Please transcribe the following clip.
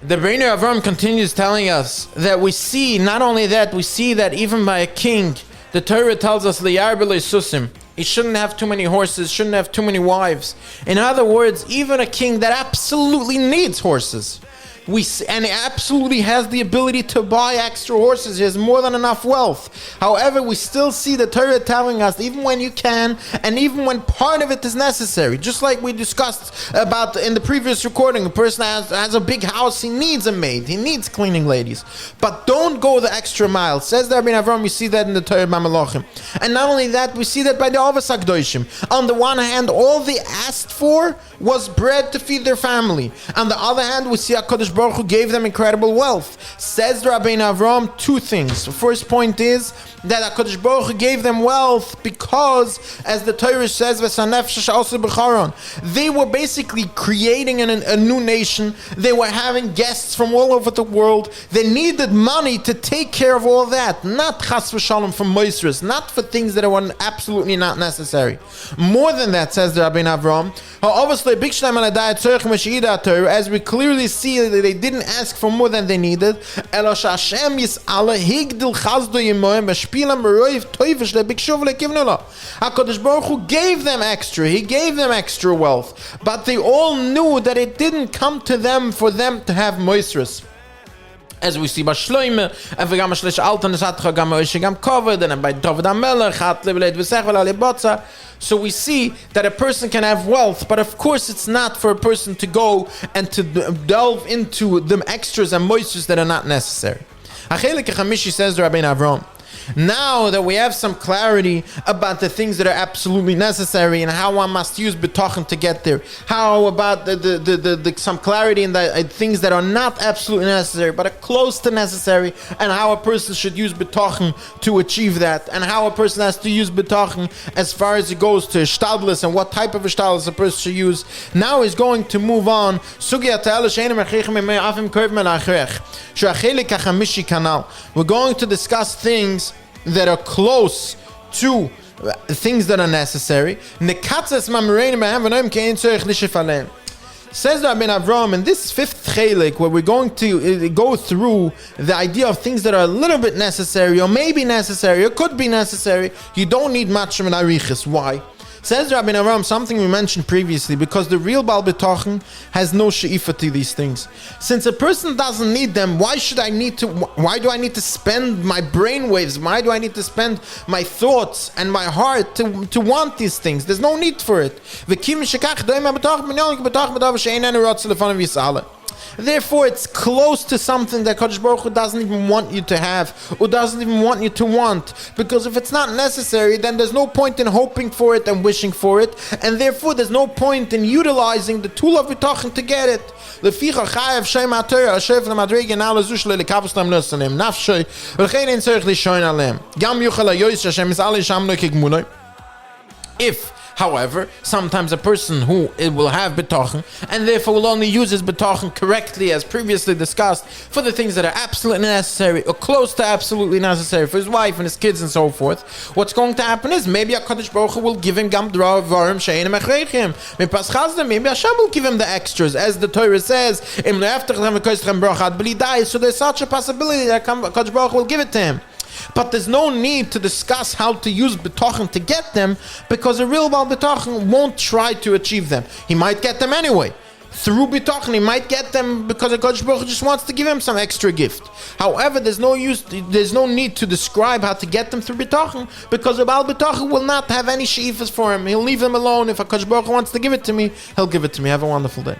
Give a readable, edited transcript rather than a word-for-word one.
The Reiner Avram continues telling us that we see, not only that, we see that even by a king, the Torah tells us, Liyar b'lo susim, he shouldn't have too many horses, shouldn't have too many wives. In other words, even a king that absolutely needs horses, and he absolutely has the ability to buy extra horses. He has more than enough wealth. However, we still see the Torah telling us, even when you can, and even when part of it is necessary, just like we discussed about in the previous recording, a person has a big house, he needs a maid, he needs cleaning ladies. But don't go the extra mile. Says the Rabbi Avram, we see that in the Torah B'Malachim. And not only that, we see that by the Avos HaKadoshim. On the one hand, all they asked for was bread to feed their family. On the other hand, we see HaKadosh Baruch Hu gave them incredible wealth. Says Rabbi Avram, two things. The first point is that HaKadosh Baruch Hu gave them wealth because, as the Torah says, they were basically creating a new nation. They were having guests from all over the world. They needed money to take care of all that, not chas v'shalom for moisres, not for things that were absolutely not necessary. More than that, says the Rabbi Avram, as we clearly see that they didn't ask for more than they needed. HaKadosh Baruch Hu gave them extra. He gave them extra wealth. But they all knew that it didn't come to them for them to have moisres. As we see by Shloime, and v'gam shlish altan esatcha gam oishi gam covered, and by David HaMelech, hat leveled v'sech v'la lebotza. So we see that a person can have wealth, but of course it's not for a person to go and to delve into the extras and moistures that are not necessary. Yankele Chamishi, says Rabbi Avram, now that we have some clarity about the things that are absolutely necessary and how one must use Bitachon to get there, how about the some clarity in the things that are not absolutely necessary but are close to necessary, and how a person should use Bitachon to achieve that, and how a person has to use Bitachon as far as it goes to Shtadlis and what type of Shtadlis a person should use. Now he's going to move on. We're going to discuss things that are close to things that are necessary. Says Rabbi Avram, in this fifth chelik, where we're going to go through the idea of things that are a little bit necessary, or maybe necessary, or could be necessary, you don't need much of an arichis. Why? Says Rabbi Avram, something we mentioned previously, because the real Baal Bitachon has no she'ifa to these things. Since a person doesn't need them, why do I need to spend my brainwaves? Why do I need to spend my thoughts and my heart to want these things? There's no need for it. Therefore, it's close to something that Kadosh Baruch Hu doesn't even want you to have, or doesn't even want you to want. Because if it's not necessary, then there's no point in hoping for it and wishing for it, and therefore there's no point in utilizing the tool of Bitachon to get it. If, however, sometimes a person who will have Bitachon and therefore will only use his Bitachon correctly, as previously discussed, for the things that are absolutely necessary or close to absolutely necessary for his wife and his kids and so forth, what's going to happen is maybe HaKadosh Baruch Hu will give him gam dvarim she'enim echreichim. Maybe Hashem will give him the extras, as the Torah says, so there's such a possibility that HaKadosh Baruch Hu will give it to him. But there's no need to discuss how to use Bitachon to get them, because a real Baal Bitachon won't try to achieve them. He might get them anyway. Through Bitachon, he might get them because HaKadosh Baruch Hu just wants to give him some extra gift. However, there's no need to describe how to get them through Bitachon, because a Baal Bitachon will not have any she'ifas for him. He'll leave them alone. If HaKadosh Baruch Hu wants to give it to me, he'll give it to me. Have a wonderful day.